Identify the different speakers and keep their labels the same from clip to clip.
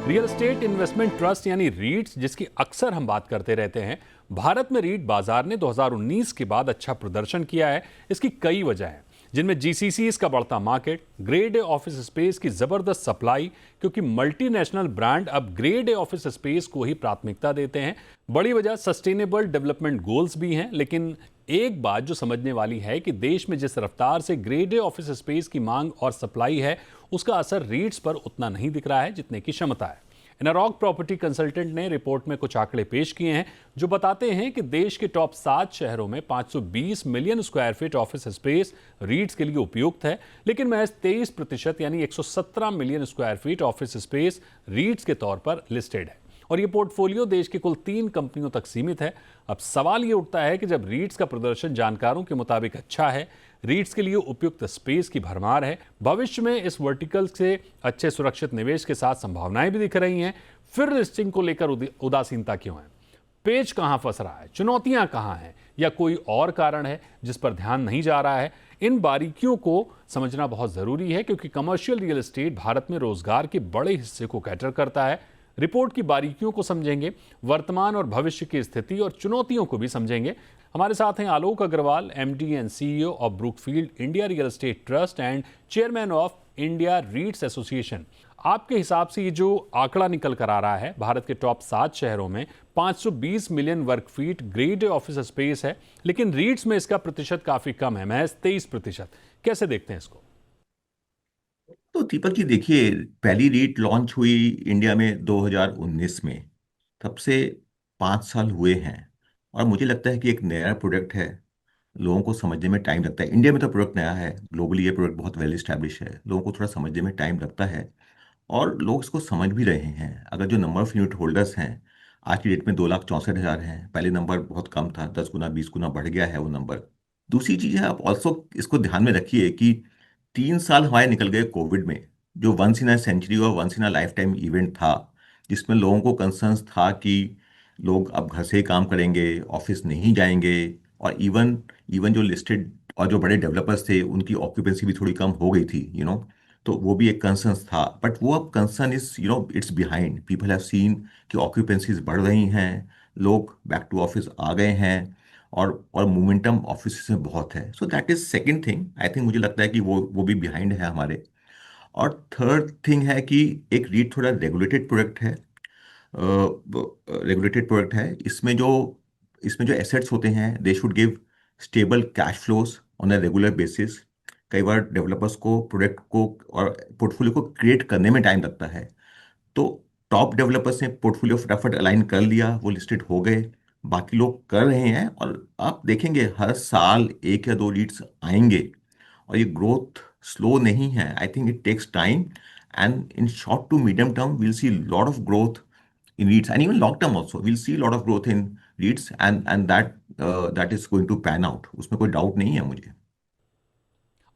Speaker 1: Real estate investment trust यानी रीट्स, जिसकी अक्सर हम बात करते रहते हैं। भारत में रीट बाजार ने 2019 के बाद अच्छा प्रदर्शन किया है। इसकी कई वजह हैं, जिनमें जीसीसीज का बढ़ता market, grade A office space की जबरदस्त सप्लाई, क्योंकि मल्टीनेशनल ब्रांड अब ग्रेड ए ऑफिस स्पेस को ही प्राथमिकता देते हैं। बड़ी वजह सस्टेनेबल डेवलपमेंट गोल्स भी हैं। लेकिन एक बात जो समझने वाली है कि देश में जिस रफ्तार से ग्रेड ए ऑफिस स्पेस की मांग और सप्लाई है, उसका असर रीट्स पर उतना नहीं दिख रहा है जितने की क्षमता है। इनारॉक प्रॉपर्टी कंसल्टेंट ने रिपोर्ट में कुछ आंकड़े पेश किए हैं जो बताते हैं कि देश के टॉप 7 शहरों में 520 million square feet office space रीट्स के लिए उपयुक्त है, लेकिन महज 23% यानी 117 million square feet office space रीट्स के तौर पर लिस्टेड है। और ये पोर्टफोलियो देश के कुल 3 कंपनियों तक सीमित है। अब सवाल ये उठता है कि जब रीट्स का प्रदर्शन जानकारों के मुताबिक अच्छा है, रीट्स के लिए उपयुक्त स्पेस की भरमार है, भविष्य में इस वर्टिकल से अच्छे सुरक्षित निवेश के साथ संभावनाएं भी दिख रही हैं, फिर लिस्टिंग को लेकर उदासीनता क्यों है? पेच कहां फंस रहा है? चुनौतियां कहां हैं? या कोई और कारण है जिस पर ध्यान नहीं जा रहा है? इन बारीकियों को समझना बहुत जरूरी है, क्योंकि कमर्शियल रियल एस्टेट भारत में रोजगार के बड़े हिस्से को कैटर करता है। रिपोर्ट की बारीकियों को समझेंगे, वर्तमान और भविष्य की स्थिति और चुनौतियों को भी समझेंगे। हमारे साथ हैं Alok Agarwal, MD and CEO of Brookfield India real estate trust and chairman of India REITs association. आपके हिसाब से ये जो आंकड़ा निकल कर आ रहा है, भारत के टॉप 7 शहरों में 520 मिलियन वर्ग feet grade A office space है, लेकिन रीट्स में इसका प्रतिशत काफी कम है, महज 23%। कैसे देखते हैं इसको?
Speaker 2: तो दीपक जी देखिए, पहली रीट लॉन्च हुई इंडिया में 2019 में। तब से 5 साल हुए हैं और मुझे लगता है कि एक नया प्रोडक्ट है। लोगों को समझने में टाइम लगता है। इंडिया में तो प्रोडक्ट नया है, ग्लोबली ये प्रोडक्ट बहुत वेल इस्टेब्लिश है। लोगों को थोड़ा समझने में टाइम लगता है और लोग इसको समझ भी रहे हैं। अगर जो नंबर ऑफ यूनिट होल्डर्स हैं आज की डेट में 2,64,000 हैं। पहले नंबर बहुत कम था, 10 गुना 20 गुना बढ़ गया है वो नंबर। दूसरी चीज़ है, आप ऑल्सो इसको ध्यान में रखिए कि 3 साल हमारे निकल गए कोविड में, जो वंस इन अ सेंचुरी और once in a lifetime event था, जिसमें लोगों को कंसर्न्स था कि लोग अब घर से ही काम करेंगे, ऑफिस नहीं जाएंगे। और इवन इवन जो लिस्टेड और जो बड़े डेवलपर्स थे उनकी ऑक्यूपेंसी भी थोड़ी कम हो गई थी, तो वो भी एक कंसर्न था। बट वो अब concern is it's behind. People have seen कि ऑक्यूपेंसीज बढ़ रही हैं, लोग बैक टू ऑफिस आ गए हैं और मोमेंटम ऑफिस में बहुत है। सो that is second thing. I think मुझे लगता है कि वो भी बिहाइंड है हमारे। और थर्ड थिंग है कि एक रीट थोड़ा रेगुलेटेड प्रोडक्ट है। रेगुलेटेड प्रोडक्ट है। इसमें जो एसेट्स होते हैं they should give stable cash flows on a regular basis. कई बार डेवलपर्स को प्रोडक्ट को और पोर्टफोलियो को क्रिएट करने में टाइम लगता है। तो टॉप डेवलपर्स ने पोर्टफोलियो फटाफट अलाइन कर लिया, वो लिस्टेड हो गए। बाकी लोग कर रहे हैं और आप देखेंगे हर साल एक या दो लीड्स आएंगे। और ये ग्रोथ स्लो नहीं है। I think it takes time and in short to medium term we'll see lot of growth in REITs, and even long term also we'll see a lot of growth in REITs, and that is going to pan out, उसमें कोई doubt नहीं है मुझे।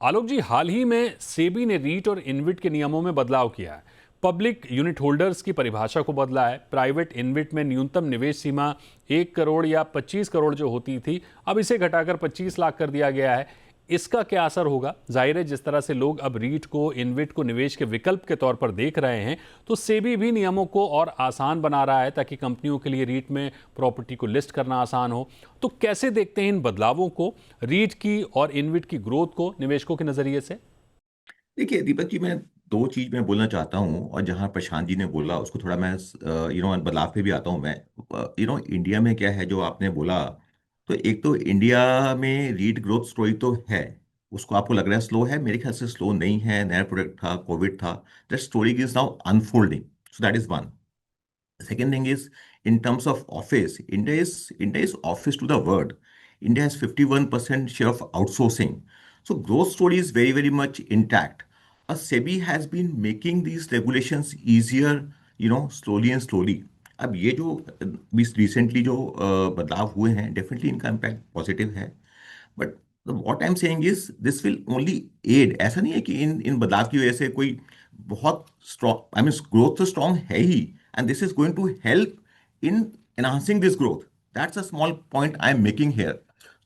Speaker 1: आलोक जी, हाल ही में सेबी ने रीट और इनविट के नियमों में बदलाव किया है। पब्लिक यूनिट होल्डर्स की परिभाषा को बदला है। प्राइवेट इनविट में न्यूनतम निवेश सीमा 1 करोड़ या 25 करोड़ जो होती थी, अब इसे घटाकर 25 लाख कर दिया गया है। इसका क्या असर होगा? जाहिर है, जिस तरह से लोग अब रीट को, इनविट को निवेश के विकल्प के तौर पर देख रहे हैं, तो सेबी भी नियमों को और आसान बना रहा है ताकि कंपनियों के लिए रीट में प्रॉपर्टी को लिस्ट करना आसान हो। तो कैसे देखते हैं इन बदलावों को, रीट की और इनविट की ग्रोथ को निवेशकों के नजरिए से?
Speaker 2: देखिए दीपक जी, मैं दो चीज मैं बोलना चाहता हूँ और जहाँ प्रशांत जी ने बोला उसको थोड़ा मैं बदलाव पे भी आता हूँ मैं। इंडिया में क्या है जो आपने बोला, तो एक तो इंडिया में रीट ग्रोथ स्टोरी तो है। उसको आपको लग रहा है स्लो है, मेरे ख्याल से स्लो नहीं है। नया प्रोडक्ट था, कोविड था। That story is now unfolding. So that is one. Second thing is, in terms of office, India is office to the world. India has 51% share of outsourcing. So growth story is very, very much intact. SEBI has been making these regulations easier, slowly and slowly. अब ये जो recently जो बदलाव हुए हैं, definitely इनका impact positive है। But what I am saying is this will only add. ऐसा नहीं है कि इन बदलाव की वजह से कोई बहुत स्ट्रॉन्ग, आई मीन ग्रोथ तो स्ट्रॉन्ग है ही, and this is going to help in enhancing this growth. That's a small point I'm making here.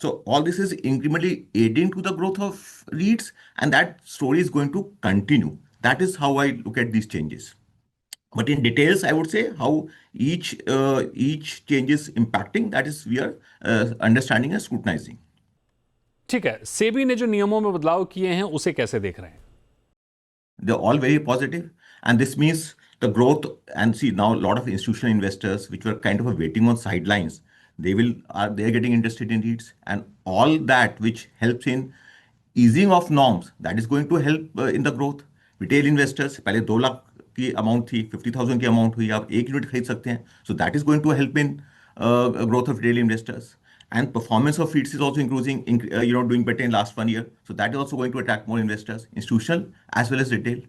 Speaker 2: So all this is incrementally aiding to the growth of REITs, and that story is going to continue. That is how I look at these changes. But in details, I would say how each change is impacting. That is, we are understanding and scrutinizing.
Speaker 1: ठीक है, सेबी ने जो नियमों में बदलाव किए हैं उसे कैसे देख रहे हैं?
Speaker 2: They're all very positive, and this means the growth. And see, now a lot of institutional investors, which were kind of waiting on sidelines, they're getting interested in REITs, and all that which helps in easing of norms, that is going to help in the growth. Retail investors, पहले 2 लाख की amount थी, 50,000 की amount हुई, आप 1 unit खरीद सकते हैं. So that is going to help in growth of retail investors. And performance of REITs is also increasing, doing better in last 1 year. So that is also going to attract more investors, institutional as well as retail.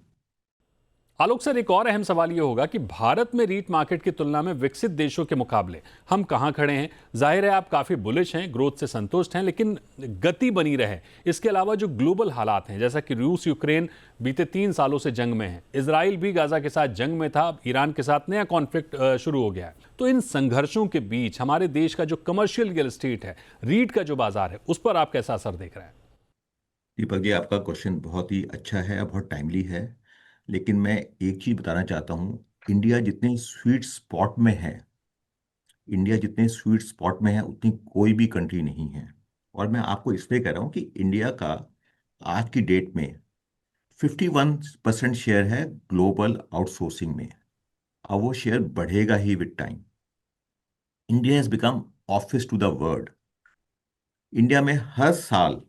Speaker 1: Alok sir, एक और अहम सवाल ये होगा कि भारत में REET market की तुलना में विकसित देशों के मुकाबले हम कहां खड़े हैं? जाहिर है आप काफी बुलिश हैं, ग्रोथ से संतुष्ट हैं, लेकिन गति बनी रहे इसके अलावा जो ग्लोबल हालात हैं, जैसा कि रूस यूक्रेन बीते 3 सालों से जंग में है, इसराइल भी गाजा के साथ जंग में था, अब ईरान के साथ नया कॉन्फ्लिक्ट शुरू हो गया है, तो इन संघर्षों के बीच हमारे देश का जो कमर्शियल रियल एस्टेट है, रीट का जो बाजार है, उस पर आप कैसा असर देख रहे हैं?
Speaker 2: दीपक जी, आपका क्वेश्चन बहुत ही अच्छा है, बहुत टाइमली है। लेकिन मैं एक चीज बताना चाहता हूँ। इंडिया जितने स्वीट स्पॉट में है इंडिया जितने स्वीट स्पॉट में है, उतनी कोई भी कंट्री नहीं है। और मैं आपको इसलिए कह रहा हूँ कि इंडिया का आज की डेट में 51% शेयर है ग्लोबल आउटसोर्सिंग में। अब वो शेयर बढ़ेगा ही with time. India has become office to the world. India में हर साल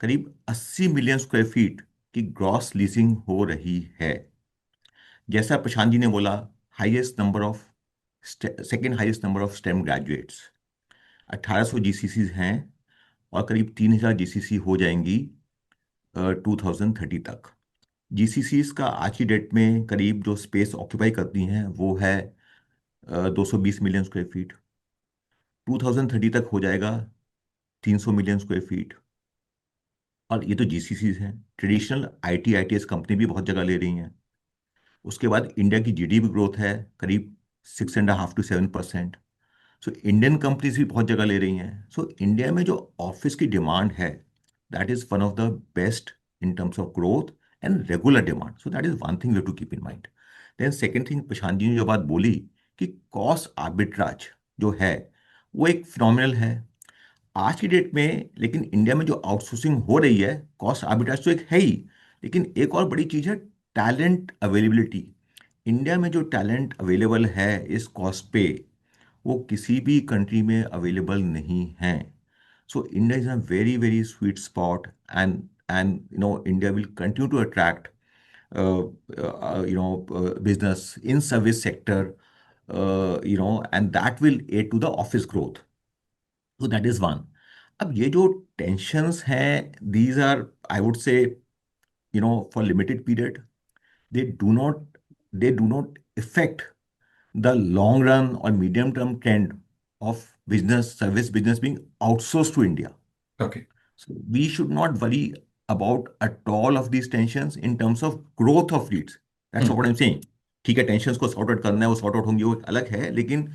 Speaker 2: करीब 80 मिलियन स्क्वायर फीट की ग्रॉस लीजिंग हो रही है। जैसा प्रशांत जी ने बोला, highest number of second highest number of STEM graduates, 1800 GCC हैं, और करीब 3000 जीसीसी हो जाएंगी 2030 तक। जीसीसी का आज की डेट में करीब जो स्पेस ऑक्यूपाई करती हैं वो है 220 मिलियन स्क्वायर फीट। 2030 तक हो जाएगा 300 मिलियन स्क्वायर फीट। और ये तो जीसीसी हैं। ट्रेडिशनल आईटी आईटीएस कंपनी भी बहुत जगह ले रही हैं। उसके बाद इंडिया की जीडीपी ग्रोथ है करीब 6.5 to 7%। सो इंडियन कंपनीज भी बहुत जगह ले रही हैं। सो इंडिया में जो ऑफिस की डिमांड है, that is one of the best in terms of growth and regular demand. So that is one thing you to keep in mind. Then second thing, Prashant ji ने जो बात बोली कि कॉस्ट आर्बिट्राज जो है वो एक फिनोमिनल है आज की डेट में। लेकिन इंडिया में जो आउटसोर्सिंग हो रही है, कॉस्ट आर्बिट्राज तो एक है ही, लेकिन एक और बड़ी चीज है टैलेंट अवेलेबिलिटी। इंडिया में जो टैलेंट अवेलेबल है इस कॉस्ट पे, वो किसी भी कंट्री में अवेलेबल नहीं है। So India is a very very sweet spot, and India will continue to attract business in service sector, and that will aid to the office growth. So that is one. अब ये जो tensions हैं, these are, I would say, for limited period. They do not they do not affect the long run or medium term trend of service business being outsourced to India.
Speaker 1: Okay.
Speaker 2: So we should not worry about at all of these tensions in terms of growth of leads. That's what I'm saying. ठीक है, tension को sort out करना है, वो sort out होंगे, वो अलग है। लेकिन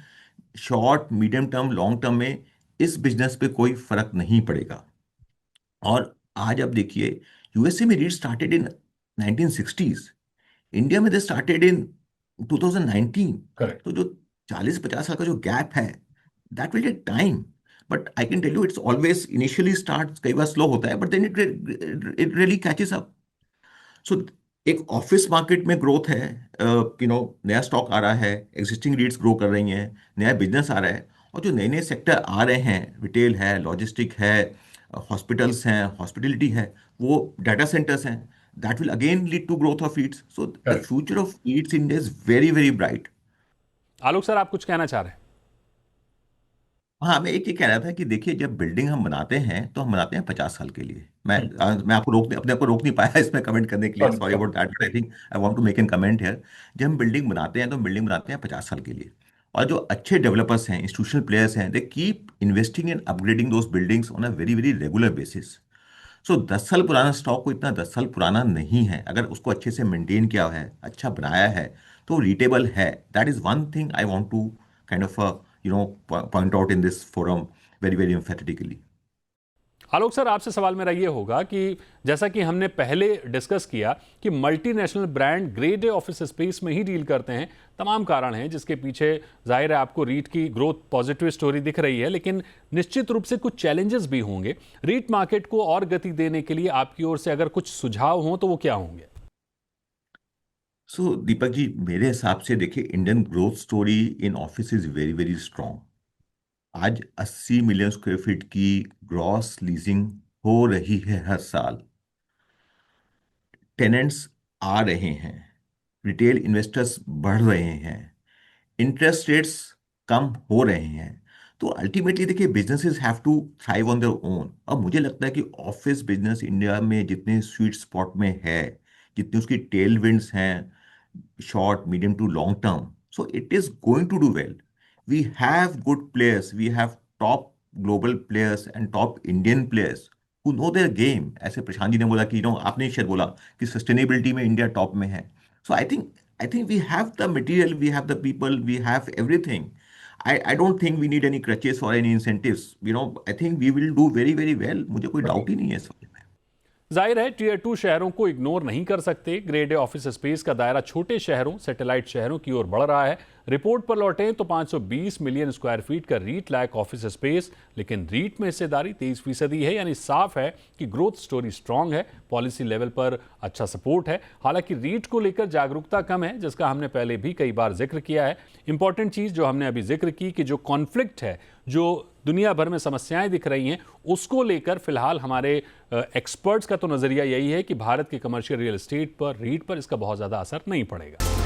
Speaker 2: short medium term long term में इस बिजनेस पे कोई फर्क नहीं पड़ेगा। और आज आप देखिए, यूएसए में read started in 1960s, India में दे स्टार्टेड इन 2019।
Speaker 1: करेक्ट।
Speaker 2: तो जो 40-50 साल का जो गैप है, that will take time. But I can tell you, it's always initially start कई बार स्लो होता है, but then it really catches up. So एक ऑफिस मार्केट में ग्रोथ है, नया स्टॉक आ रहा है, एग्जिस्टिंग रीड्स ग्रो कर रही हैं, नया बिजनेस आ रहा है, और जो नए नए सेक्टर आ रहे हैं, रिटेल है, लॉजिस्टिक है, हॉस्पिटल्स हैं, हॉस्पिटलिटी है, वो डाटा सेंटर्स हैं, that will again lead to growth of REITs. So the
Speaker 1: correct.
Speaker 2: Future of REITs India is very very bright.
Speaker 1: Alok sir, आप कुछ कहना चाह रहे हैं?
Speaker 2: हाँ, मैं एक ये कह रहा था कि देखिए, जब बिल्डिंग हम बनाते हैं तो हम बनाते हैं 50 साल के लिए।
Speaker 1: हम्म।
Speaker 2: मैं आपको अपने आप को रोक नहीं पाया इसमें कमेंट करने के लिए,
Speaker 1: correct,
Speaker 2: sorry
Speaker 1: correct.
Speaker 2: About that. I think I want to make an comment here. जब हम बिल्डिंग बनाते हैं तो बिल्डिंग बनाते हैं 50 साल के लिए। और जो अच्छे डेवलपर्स हैं, इंस्टीट्यूशनल प्लेयर्स हैं, they keep investing in upgrading those buildings on a very very regular basis. So 10 साल पुराना स्टॉक को इतना 10 साल पुराना नहीं है। अगर उसको अच्छे से मेंटेन किया है, अच्छा बनाया है, तो रीटेबल है। That is one thing I want to kind of point out in this forum very very emphatically.
Speaker 1: Alok sir, आपसे सवाल मेरा ये होगा कि जैसा कि हमने पहले डिस्कस किया कि multinational brand grade A office space में ही डील करते हैं। तमाम कारण हैं जिसके पीछे जाहिर है आपको रीट की ग्रोथ पॉजिटिव स्टोरी दिख रही है, लेकिन निश्चित रूप से कुछ चैलेंजेस भी होंगे। रीट मार्केट को और गति देने के लिए आपकी ओर से अगर कुछ सुझाव हों तो वो क्या होंगे?
Speaker 2: सो दीपक जी, मेरे हिसाब से देखिए, Indian growth story in office is very very strong. आज 80 मिलियन स्क्वायर फीट की ग्रॉस लीजिंग हो रही है हर साल। टेनेंट्स आ रहे हैं, रिटेल इन्वेस्टर्स बढ़ रहे हैं, इंटरेस्ट रेट्स कम हो रहे हैं। तो अल्टीमेटली देखिए, businesses have to thrive on their own. अब मुझे लगता है कि ऑफिस बिजनेस इंडिया में जितने स्वीट स्पॉट में है, जितनी उसकी टेल विंड्स हैं, short, medium to long term. So it is going to do well. We have good players. We have top global players and top Indian players who know their game. ऐसे प्रशांत जी ने बोला कि आपने शायद बोला कि sustainability में इंडिया टॉप में है। So I think we have the material, we have the people, we have everything. I don't think we need any crutches or any incentives. I think we will do very, very well. मुझे कोई doubt ही नहीं है इस बारे में।
Speaker 1: जाहिर है tier 2 शहरों को इग्नोर नहीं कर सकते। ग्रेड ए ऑफिस स्पेस का दायरा छोटे शहरों, सैटेलाइट शहरों की ओर बढ़ रहा है। रिपोर्ट पर लौटें तो 520 मिलियन स्क्वायर फीट का रीट लायक ऑफिस स्पेस, लेकिन रीट में हिस्सेदारी 23% है। यानी साफ है कि ग्रोथ स्टोरी स्ट्रांग है, पॉलिसी लेवल पर अच्छा सपोर्ट है। हालांकि रीट को लेकर जागरूकता कम है, जिसका हमने पहले भी कई बार जिक्र किया है। इंपॉर्टेंट चीज जो हमने अभी जिक्र की कि जो कॉन्फ्लिक्ट है, जो दुनिया भर में समस्याएं दिख रही हैं, उसको लेकर फिलहाल हमारे एक्सपर्ट्स का तो नजरिया यही है कि भारत के कमर्शियल रियल एस्टेट पर, रीट पर इसका बहुत ज्यादा असर नहीं पड़ेगा।